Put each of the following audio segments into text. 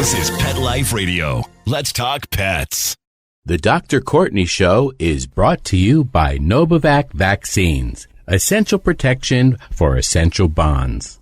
This is Pet Life Radio. Let's talk pets. The Dr. Courtney Show is brought to you by Novavax Vaccines, essential protection for essential bonds.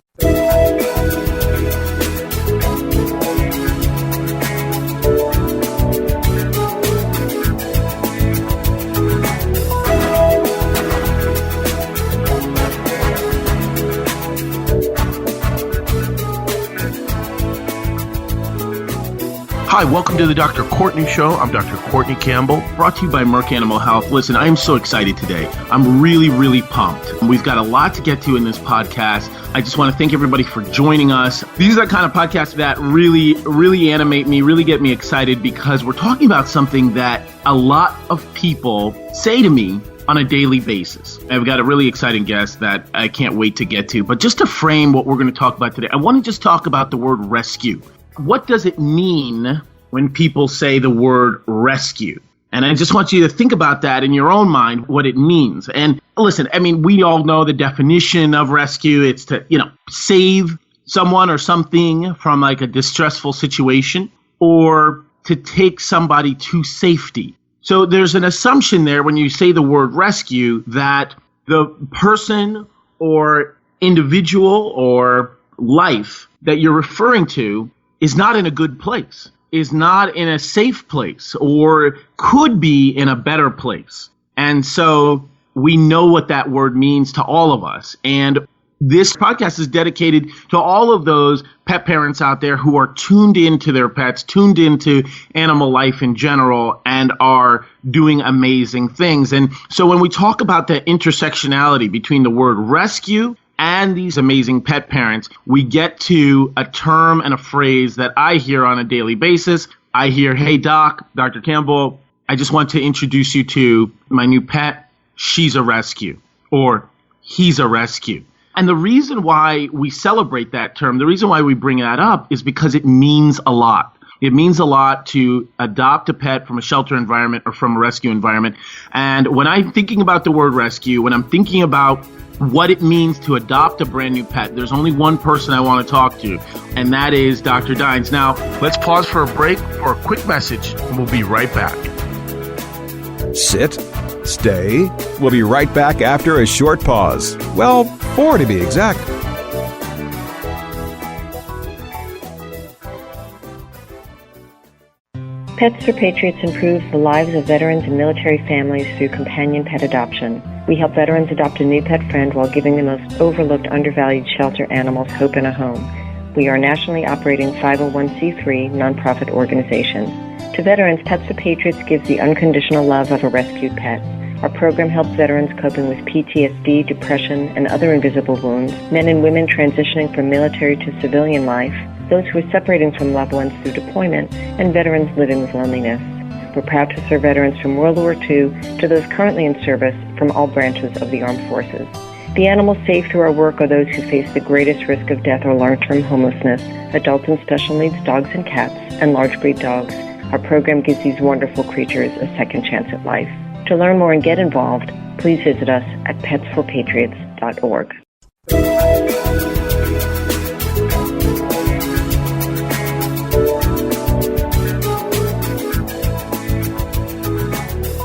Hi, welcome to the Dr. Courtney Show. I'm Dr. Courtney Campbell, brought to you by Merck Animal Health. Listen, I am so excited today. I'm really pumped. We've got a lot to get to in this podcast. I just want to thank everybody for joining us. These are the kind of podcasts that really animate me, really get me excited, because we're talking about something that a lot of people say to me on a daily basis. I've got a really exciting guest that I can't wait to get to. But just to frame what we're going to talk about today, I want to just talk about the word rescue. What does it mean when people say the word rescue? And I just want you to think about that in your own mind, what it means. And listen, I mean, we all know the definition of rescue. It's to, save someone or something from like a distressful situation, or to take somebody to safety. So there's an assumption there when you say the word rescue that the person or individual or life that you're referring to is not in a good place, is not in a safe place, or could be in a better place. And so we know what that word means to all of us. And this podcast is dedicated to all of those pet parents out there who are tuned into their pets, tuned into animal life in general, and are doing amazing things. And so when we talk about the intersectionality between the word rescue and these amazing pet parents, we get to a term and a phrase that I hear on a daily basis. I hear, "Hey, Doc, Dr. Campbell, I just want to introduce you to my new pet. She's a rescue," or "He's a rescue." And the reason why we celebrate that term, the reason why we bring that up, is because it means a lot. It means a lot to adopt a pet from a shelter environment or from a rescue environment. And when I'm thinking about the word rescue, when I'm thinking about what it means to adopt a brand new pet, there's only one person I want to talk to, and that is Dr. Dines. Now, let's pause for a break for a quick message, and we'll be right back. Sit, stay. We'll be right back after a short pause. Well, 4 to be exact. Pets for Patriots improves the lives of veterans and military families through companion pet adoption. We help veterans adopt a new pet friend while giving the most overlooked, undervalued shelter animals hope in a home. We are a nationally operating 501c3 nonprofit organization. To veterans, Pets for Patriots gives the unconditional love of a rescued pet. Our program helps veterans coping with PTSD, depression, and other invisible wounds, men and women transitioning from military to civilian life, those who are separating from loved ones through deployment, and veterans living with loneliness. We're proud to serve veterans from World War II to those currently in service from all branches of the armed forces. The animals saved through our work are those who face the greatest risk of death or long-term homelessness, adult and special needs dogs and cats, and large breed dogs. Our program gives these wonderful creatures a second chance at life. To learn more and get involved, please visit us at petsforpatriots.org.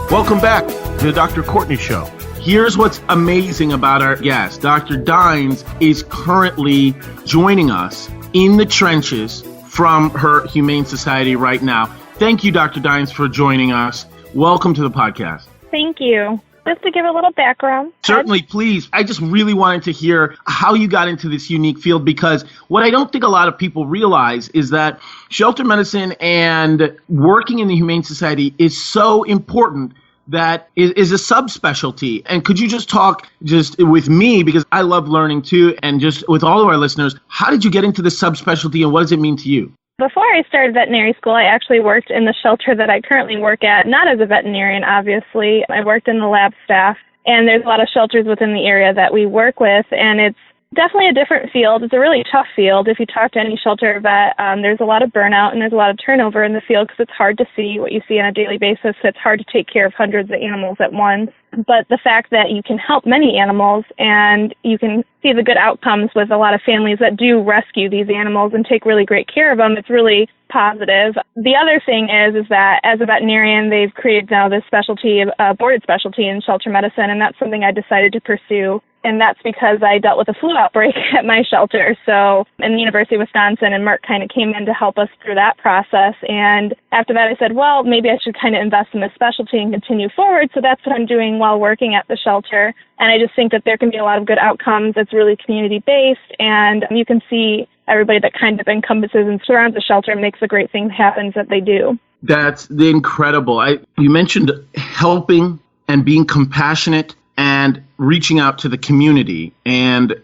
Welcome back to the Dr. Courtney Show. Here's what's amazing about our guest. Dr. Dines is currently joining us in the trenches from her Humane Society right now. Thank you, Dr. Dines, for joining us. Welcome to the podcast. Thank you. Just to give a little background. Certainly, please. I just really wanted to hear how you got into this unique field, because what I don't think a lot of people realize is that shelter medicine and working in the Humane Society is so important that is a subspecialty. And could you just talk just with me, because I love learning too, and just with all of our listeners, how did you get into this subspecialty and what does it mean to you? Before I started veterinary school, I actually worked in the shelter that I currently work at, not as a veterinarian, obviously. I worked in the lab staff, and there's a lot of shelters within the area that we work with, and it's Definitely a different field. It's a really tough field. If you talk to any shelter vet, there's a lot of burnout and there's a lot of turnover in the field because it's hard to see what you see on a daily basis. It's hard to take care of hundreds of animals at once. But the fact that you can help many animals and you can see the good outcomes with a lot of families that do rescue these animals and take really great care of them, it's really positive. The other thing is that as a veterinarian, they've created now this specialty, a boarded specialty in shelter medicine, and that's something I decided to pursue. And that's because I dealt with a flu outbreak at my shelter. So in the University of Wisconsin, and Mark kind of came in to help us through that process. And after that, I said, well, maybe I should kind of invest in this specialty and continue forward. So that's what I'm doing while working at the shelter. And I just think that there can be a lot of good outcomes. It's really community-based, and you can see everybody that kind of encompasses and surrounds the shelter and makes the great things happen that they do. That's incredible. You mentioned helping and being compassionate and reaching out to the community. And,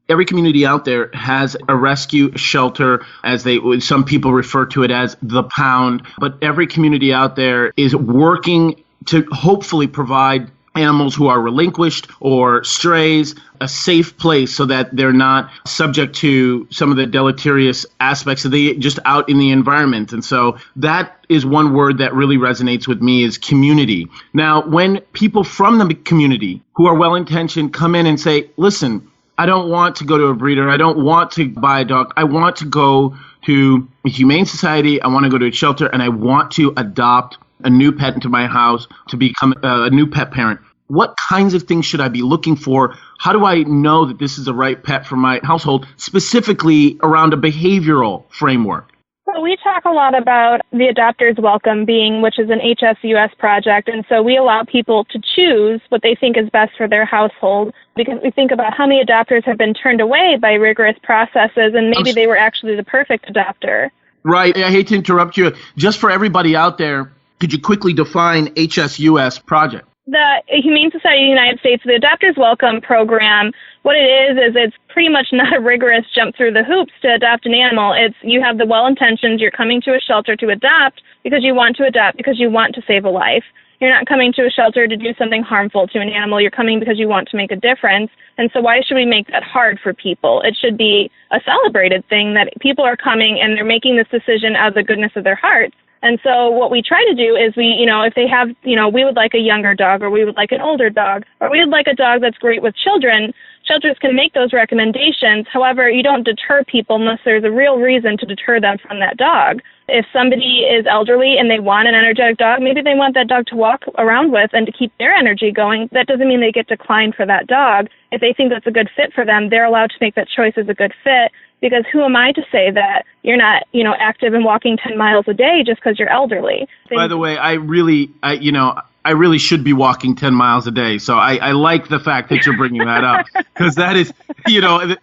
every community out there has a rescue shelter, as some people refer to it as the pound. But every community out there is working to hopefully provide animals who are relinquished or strays a safe place so that they're not subject to some of the deleterious aspects of just out in the environment. And so that is one word that really resonates with me, is community. Now, when people from the community who are well-intentioned come in and say, listen, I don't want to go to a breeder, I don't want to buy a dog, I want to go to a humane society, I want to go to a shelter, and I want to adopt a new pet into my house to become a new pet parent. What kinds of things should I be looking for? How do I know that this is the right pet for my household, specifically around a behavioral framework? So we talk a lot about the Adopters Welcome which is an HSUS project. And so we allow people to choose what they think is best for their household, because we think about how many adopters have been turned away by rigorous processes, and maybe they were actually the perfect adopter. Right. I hate to interrupt you. Just for everybody out there, could you quickly define HSUS project? The Humane Society of the United States, the Adopters Welcome program, what it is it's pretty much not a rigorous jump through the hoops to adopt an animal. It's you have the well-intentions, you're coming to a shelter to adopt because you want to adopt, because you want to save a life. You're not coming to a shelter to do something harmful to an animal. You're coming because you want to make a difference. And so why should we make that hard for people? It should be a celebrated thing that people are coming and they're making this decision out of the goodness of their hearts. And so what we try to do is if they have, we would like a younger dog, or we would like an older dog, or we would like a dog that's great with children, shelters can make those recommendations. However, you don't deter people unless there's a real reason to deter them from that dog. If somebody is elderly and they want an energetic dog, maybe they want that dog to walk around with and to keep their energy going. That doesn't mean they get declined for that dog. If they think that's a good fit for them, they're allowed to make that choice as a good fit. Because who am I to say that you're not, active and walking 10 miles a day just because you're elderly? By the way, I really should be walking 10 miles a day. So I like the fact that you're bringing that up, because that is,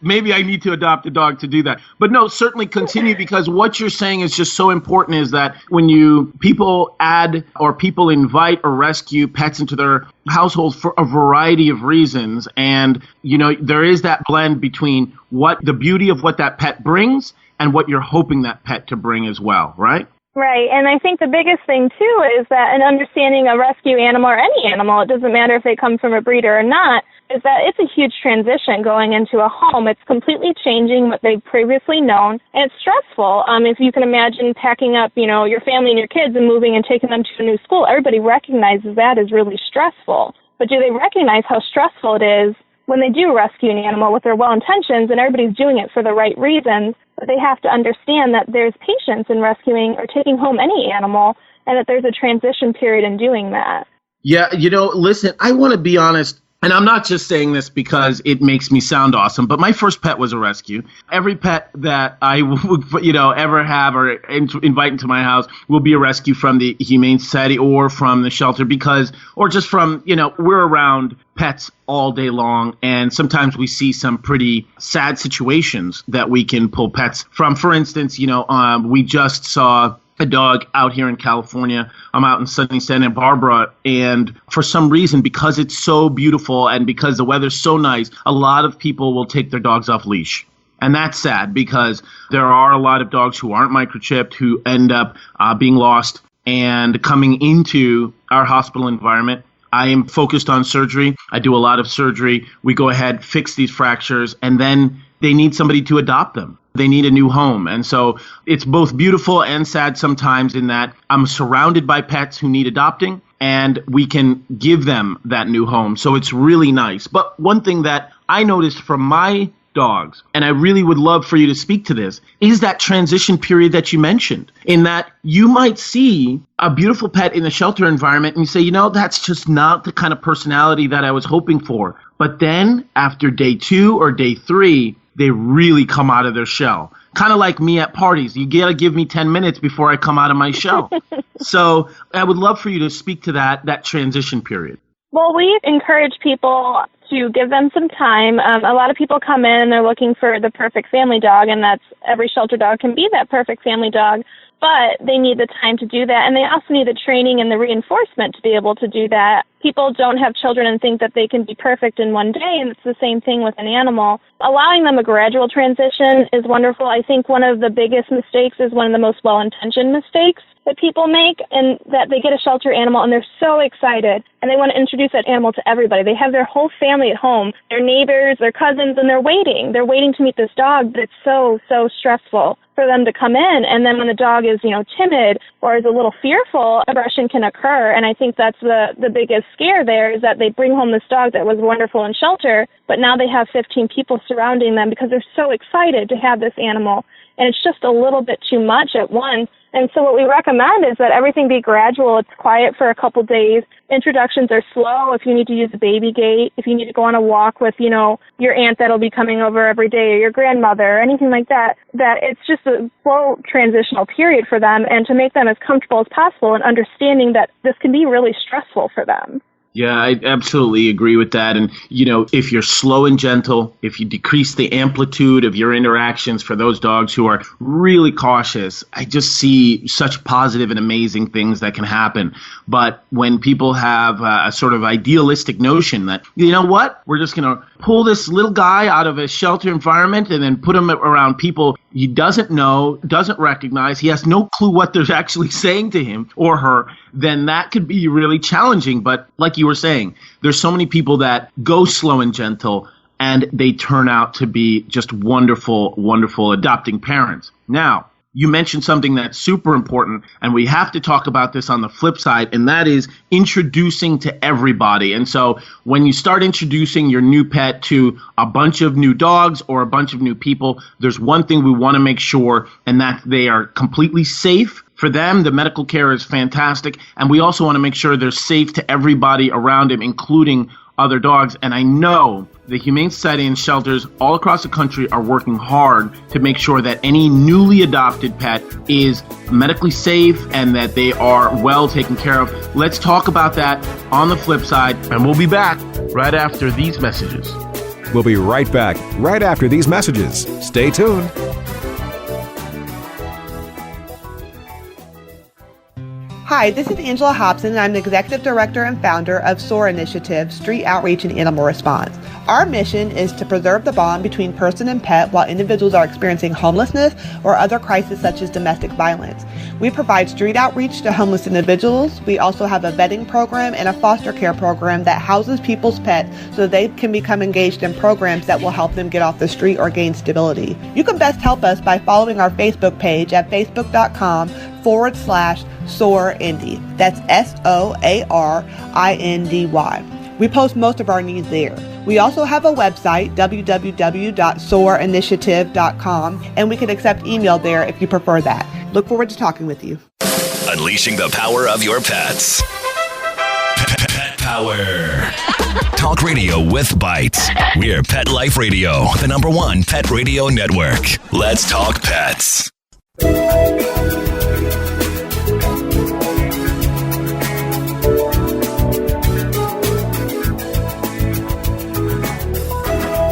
maybe I need to adopt a dog to do that. But no, certainly continue, because what you're saying is just so important, is that when people add or people invite or rescue pets into their households for a variety of reasons. And, there is that blend between what the beauty of what that pet brings and what you're hoping that pet to bring as well, right? Right, and I think the biggest thing, too, is that in understanding a rescue animal or any animal, it doesn't matter if they come from a breeder or not, is that it's a huge transition going into a home. It's completely changing what they've previously known, and it's stressful. If you can imagine packing up, your family and your kids and moving and taking them to a new school, everybody recognizes that as really stressful. But do they recognize how stressful it is when they do rescue an animal with their well-intentions and everybody's doing it for the right reasons? But they have to understand that there's patience in rescuing or taking home any animal, and that there's a transition period in doing that. Yeah, listen, I want to be honest, and I'm not just saying this because it makes me sound awesome, but my first pet was a rescue. Every pet that I would, ever have or invite into my house will be a rescue from the Humane Society or from the shelter, or just from, we're around pets all day long, and sometimes we see some pretty sad situations that we can pull pets from. For instance, we just saw a dog out here in California. I'm out in sunny Santa Barbara, and for some reason, because it's so beautiful and because the weather's so nice, a lot of people will take their dogs off leash. And that's sad, because there are a lot of dogs who aren't microchipped who end up being lost and coming into our hospital environment. I am focused on surgery. I do a lot of surgery. We go ahead, fix these fractures, and then they need somebody to adopt them. They need a new home. And so it's both beautiful and sad sometimes in that I'm surrounded by pets who need adopting, and we can give them that new home. So it's really nice. But one thing that I noticed from my dogs, and I really would love for you to speak to this, is that transition period that you mentioned, in that you might see a beautiful pet in a shelter environment and you say, that's just not the kind of personality that I was hoping for. But then after day 2 or day 3, they really come out of their shell. Kind of like me at parties. You got to give me 10 minutes before I come out of my shell. So I would love for you to speak to that transition period. Well, we encourage people to give them some time. A lot of people come in and they're looking for the perfect family dog, and that's every shelter dog can be that perfect family dog, but they need the time to do that, and they also need the training and the reinforcement to be able to do that. People don't have children and think that they can be perfect in one day, and it's the same thing with an animal. Allowing them a gradual transition is wonderful. I think one of the biggest mistakes is one of the most well-intentioned mistakes that people make, and that they get a shelter animal and they're so excited and they want to introduce that animal to everybody. They have their whole family at home, their neighbors, their cousins, and they're waiting. They're waiting to meet this dog, but it's so stressful for them to come in. And then when the dog is, timid or is a little fearful, aggression can occur. And I think that's the biggest scare there, is that they bring home this dog that was wonderful in shelter, but now they have 15 people surrounding them because they're so excited to have this animal. And it's just a little bit too much at once. And so what we recommend is that everything be gradual. It's quiet for a couple days. Introductions are slow. If you need to use a baby gate, if you need to go on a walk with, your aunt that'll be coming over every day, or your grandmother, or anything like that, that it's just a slow transitional period for them, and to make them as comfortable as possible and understanding that this can be really stressful for them. Yeah, I absolutely agree with that. And, if you're slow and gentle, if you decrease the amplitude of your interactions for those dogs who are really cautious, I just see such positive and amazing things that can happen. But when people have a sort of idealistic notion that, we're just going to pull this little guy out of a shelter environment and then put him around people he doesn't know, doesn't recognize, he has no clue what they're actually saying to him or her, then that could be really challenging. But like you were saying, there's so many people that go slow and gentle, and they turn out to be just wonderful, wonderful adopting parents. Now, you mentioned something that's super important, and we have to talk about this on the flip side, and that is introducing to everybody. And so when you start introducing your new pet to a bunch of new dogs or a bunch of new people, there's one thing we want to make sure, and that they are completely safe. For them, the medical care is fantastic, and we also want to make sure they're safe to everybody around him, including other dogs. And I know the Humane Society and shelters all across the country are working hard to make sure that any newly adopted pet is medically safe and that they are well taken care of. Let's talk about that on the flip side, and we'll be back right after these messages. We'll be right back right after these messages. Stay tuned. Hi, this is Angela Hobson, and I'm the Executive Director and founder of SOAR Initiative, Street Outreach and Animal Response. Our mission is to preserve the bond between person and pet while individuals are experiencing homelessness or other crises such as domestic violence. We provide street outreach to homeless individuals. We also have a vetting program and a foster care program that houses people's pets so they can become engaged in programs that will help them get off the street or gain stability. You can best help us by following our Facebook page at facebook.com/SOARINDY. That's SOARINDY. We post most of our needs there. We also have a website, www.soarinitiative.com, and we can accept email there if you prefer that. Look forward to talking with you. Unleashing the power of your pets. Pet Power. Talk radio with bites. We're Pet Life Radio, the #1 pet radio network. Let's talk pets.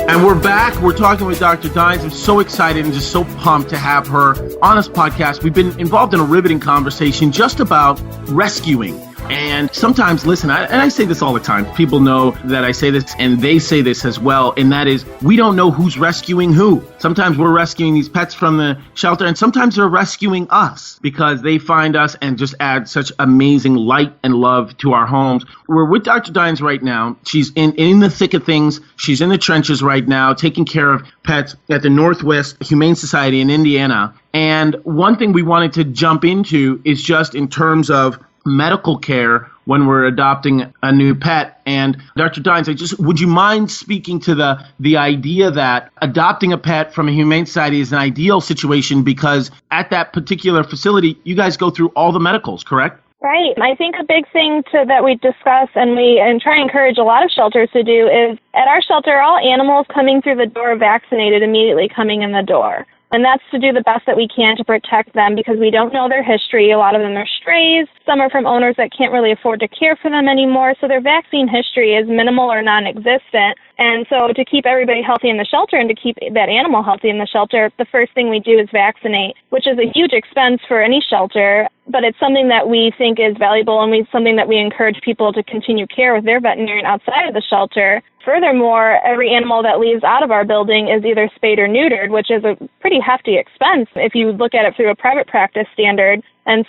And we're back. We're talking with Dr. Dines. I'm so excited and just so pumped to have her on this podcast. We've been involved in a riveting conversation just about rescuing. And sometimes, listen, I say this all the time. People know that I say this, and they say this as well, and that is, we don't know who's rescuing who. Sometimes we're rescuing these pets from the shelter, and sometimes they're rescuing us because they find us and just add such amazing light and love to our homes. We're with Dr. Dines right now. She's in the thick of things. She's in the trenches right now, taking care of pets at the Northwest Humane Society in Indiana. And one thing we wanted to jump into is just in terms of medical care when we're adopting a new pet. And Dr. Dines, would you mind speaking to the idea that adopting a pet from a humane society is an ideal situation because at that particular facility, you guys go through all the medicals, correct? Right. I think a big thing that we discuss and try and encourage a lot of shelters to do is at our shelter, all animals coming through the door are vaccinated immediately coming in the door. And that's to do the best that we can to protect them because we don't know their history. A lot of them are strays. Some are from owners that can't really afford to care for them anymore. So their vaccine history is minimal or non-existent. And so to keep everybody healthy in the shelter and to keep that animal healthy in the shelter, the first thing we do is vaccinate, which is a huge expense for any shelter. But it's something that we think is valuable and something that we encourage people to continue care with their veterinarian outside of the shelter. Furthermore, every animal that leaves out of our building is either spayed or neutered, which is a pretty hefty expense if you look at it through a private practice standard. And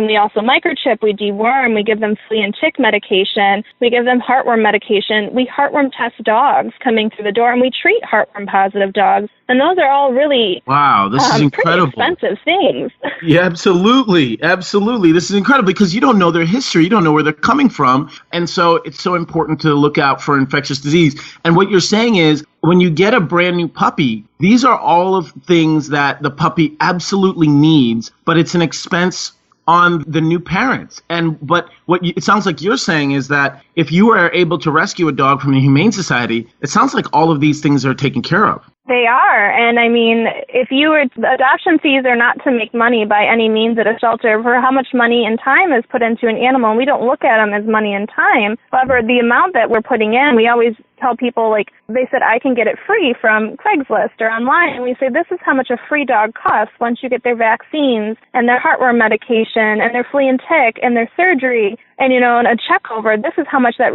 we also microchip, we deworm, we give them flea and tick medication, we give them heartworm medication, we heartworm test dogs coming through the door, and we treat heartworm positive dogs. And those are all really this is incredible. Pretty expensive things. Yeah, absolutely. Absolutely. This is incredible because you don't know their history. You don't know where they're coming from. And so it's so important to look out for infectious disease. And what you're saying is when you get a brand new puppy, these are all of things that the puppy absolutely needs, but it's an expense on the new parents. But it sounds like you're saying is that if you are able to rescue a dog from a humane society, it sounds like all of these things are taken care of. They are. And I mean, adoption fees are not to make money by any means at a shelter. For how much money and time is put into an animal, and we don't look at them as money and time. However, the amount that we're putting in, we always tell people, like, they said, I can get it free from Craigslist or online. And we say, this is how much a free dog costs once you get their vaccines and their heartworm medication and their flea and tick and their surgery and, and a check over. This is how much that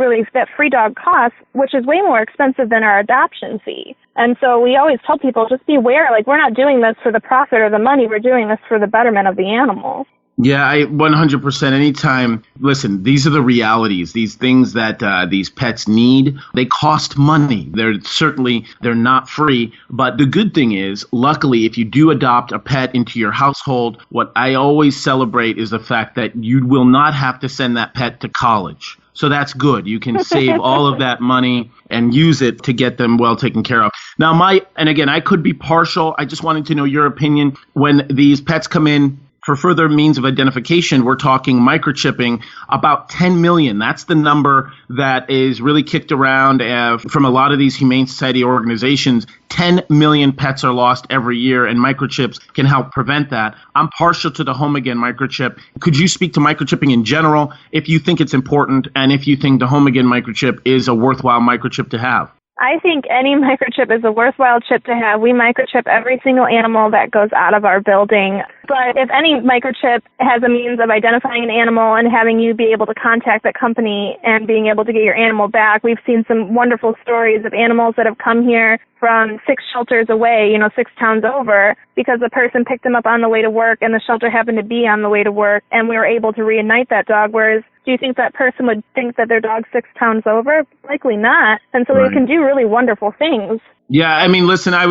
free dog costs, which is way more expensive than our adoption fee. And so we always tell people, just beware, like, we're not doing this for the profit or the money. We're doing this for the betterment of the animal. Yeah, 100%. Anytime. Listen, these are the realities. These things that these pets need, they cost money. They're not free. But the good thing is, luckily, if you do adopt a pet into your household, what I always celebrate is the fact that you will not have to send that pet to college. So that's good. You can save all of that money and use it to get them well taken care of. Now, and again, I could be partial. I just wanted to know your opinion. When these pets come in for further means of identification, we're talking microchipping, about 10 million. That's the number that is really kicked around from a lot of these Humane Society organizations. 10 million pets are lost every year, and microchips can help prevent that. I'm partial to the Home Again microchip. Could you speak to microchipping in general, if you think it's important, and if you think the Home Again microchip is a worthwhile microchip to have? I think any microchip is a worthwhile chip to have. We microchip every single animal that goes out of our building. But if any microchip has a means of identifying an animal and having you be able to contact that company and being able to get your animal back, we've seen some wonderful stories of animals that have come here from 6 shelters away, 6 towns over, because the person picked them up on the way to work and the shelter happened to be on the way to work, and we were able to reunite that dog. Whereas, do you think that person would think that their dog's 6 towns over? Likely not. And so They can do really wonderful things. Yeah, I mean, listen, I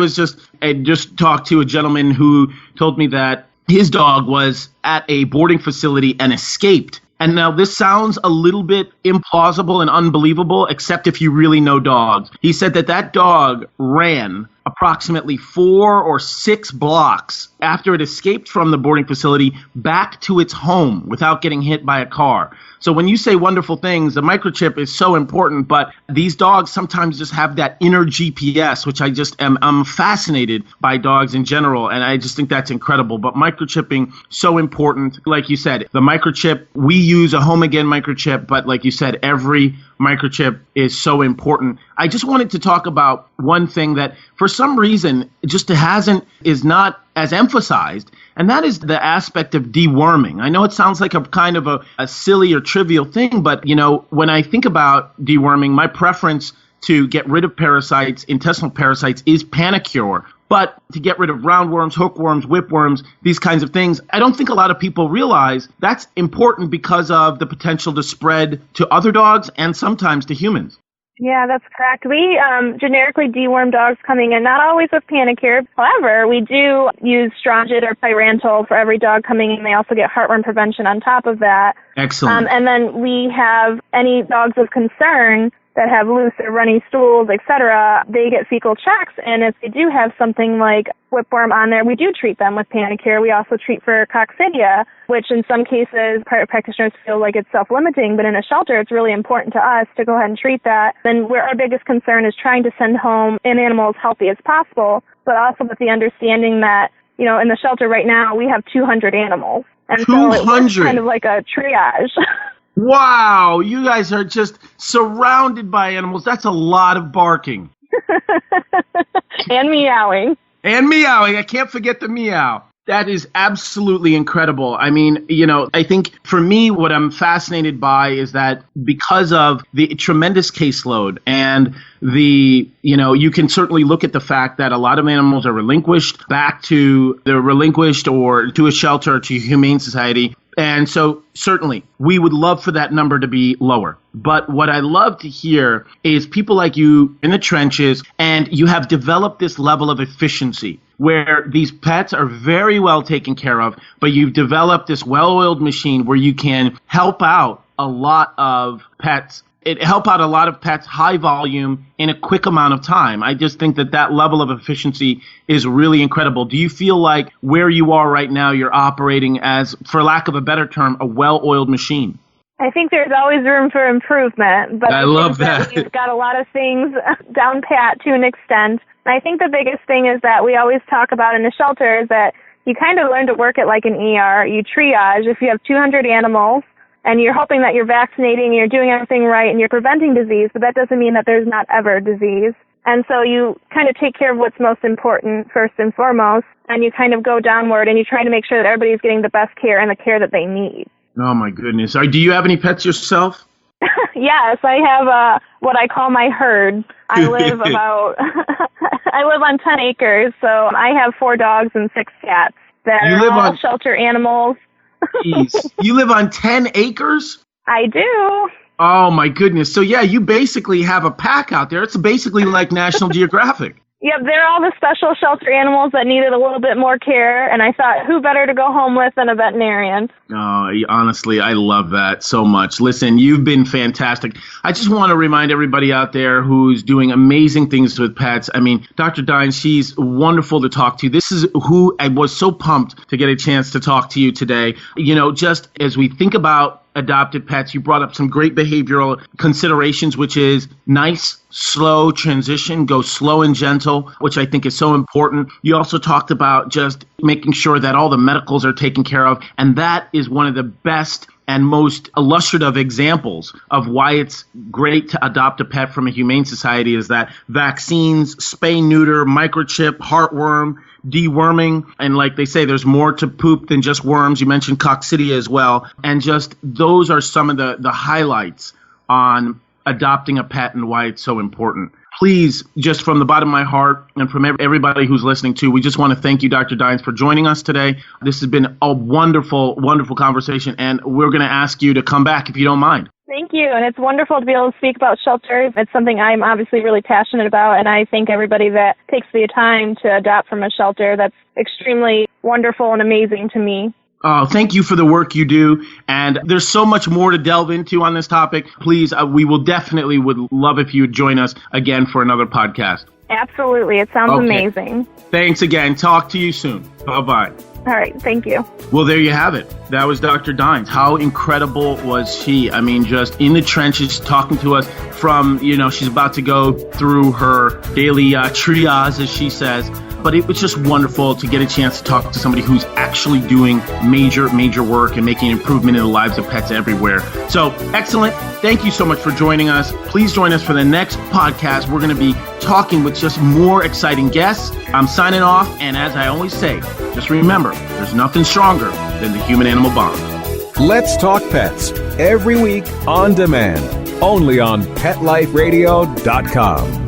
just talked to a gentleman who told me that his dog was at a boarding facility and escaped. And now this sounds a little bit implausible and unbelievable, except if you really know dogs. He said that dog ran approximately 4 or 6 blocks after it escaped from the boarding facility back to its home without getting hit by a car. So when you say wonderful things, the microchip is so important, but these dogs sometimes just have that inner GPS, which I'm fascinated by dogs in general, and I just think that's incredible. But microchipping, so important. Like you said, the microchip, we use a Home Again microchip, but like you said, every microchip is so important. I just wanted to talk about one thing that for some reason just is not as emphasized, and that is the aspect of deworming. I know it sounds like a kind of a silly or trivial thing, but when I think about deworming, my preference to get rid of parasites, intestinal parasites, is Panicure. But to get rid of roundworms, hookworms, whipworms, these kinds of things, I don't think a lot of people realize that's important because of the potential to spread to other dogs and sometimes to humans. Yeah, that's correct. We generically deworm dogs coming in, not always with Panicure. However, we do use Strongit or Pyrantel for every dog coming in. They also get heartworm prevention on top of that. Excellent. And then we have any dogs of concern that have loose or runny stools, etc., they get fecal checks, and if they do have something like whipworm on there, we do treat them with Panicure. We also treat for coccidia, which in some cases private practitioners feel like it's self-limiting, but in a shelter it's really important to us to go ahead and treat that. And where our biggest concern is trying to send home an animal as healthy as possible, but also with the understanding that, in the shelter right now we have 200 animals. And 200? So it's kind of like a triage. Wow, you guys are just surrounded by animals. That's a lot of barking. And meowing. And meowing. I can't forget the meow. That is absolutely incredible. I mean, I think for me, what I'm fascinated by is that because of the tremendous caseload and you can certainly look at the fact that a lot of animals are relinquished or to a shelter, to a humane society. And so certainly we would love for that number to be lower. But what I love to hear is people like you in the trenches, and you have developed this level of efficiency where these pets are very well taken care of, but you've developed this well-oiled machine where you can help out a lot of pets. High volume in a quick amount of time. I just think that level of efficiency is really incredible. Do you feel like where you are right now, you're operating as, for lack of a better term, a well-oiled machine? I think there's always room for improvement, but I love that. We've got a lot of things down pat to an extent. And I think the biggest thing is that we always talk about in the shelter is that you kind of learn to work it like an ER. You triage. If you have 200 animals, and you're hoping that you're vaccinating, you're doing everything right, and you're preventing disease, but that doesn't mean that there's not ever disease. And so you kind of take care of what's most important first and foremost, and you kind of go downward, and you try to make sure that everybody's getting the best care and the care that they need. Oh, my goodness. Do you have any pets yourself? Yes, I have what I call my herd. I live on 10 acres, so I have 4 dogs and 6 cats that are all shelter animals. Jeez. You live on 10 acres? I do. Oh, my goodness. So, yeah, you basically have a pack out there. It's basically like National Geographic. Yep, they're all the special shelter animals that needed a little bit more care, and I thought, who better to go home with than a veterinarian? Oh, honestly, I love that so much. Listen, you've been fantastic. I just want to remind everybody out there who's doing amazing things with pets. I mean, Dr. Dines, she's wonderful to talk to. This is who I was so pumped to get a chance to talk to you today. Just as we think about adopted pets, you brought up some great behavioral considerations, which is nice, slow transition, go slow and gentle, which I think is so important. You also talked about just making sure that all the medicals are taken care of, and that is one of the best and most illustrative examples of why it's great to adopt a pet from a humane society is that vaccines, spay, neuter, microchip, heartworm, deworming, and like they say, there's more to poop than just worms. You mentioned coccidia as well. And just those are some of the highlights on adopting a pet and why it's so important. Please, just from the bottom of my heart and from everybody who's listening too, we just want to thank you, Dr. Dines, for joining us today. This has been a wonderful, wonderful conversation, and we're going to ask you to come back if you don't mind. Thank you, and it's wonderful to be able to speak about shelters. It's something I'm obviously really passionate about, and I thank everybody that takes the time to adopt from a shelter. That's extremely wonderful and amazing to me. Oh, thank you for the work you do. And there's so much more to delve into on this topic. Please, would love if you would join us again for another podcast. Absolutely. It sounds amazing. Thanks again. Talk to you soon. Bye-bye. All right. Thank you. Well, there you have it. That was Dr. Dines. How incredible was she? I mean, just in the trenches talking to us from, she's about to go through her daily triage, as she says, but it was just wonderful to get a chance to talk to somebody who's actually doing major work and making improvement in the lives of pets everywhere. So excellent. Thank you so much for joining us. Please join us for the next podcast. We're going to be talking with just more exciting guests. I'm signing off, and as I always say, just remember, there's nothing stronger than the human-animal bond. Let's Talk Pets, every week on demand, only on PetLifeRadio.com.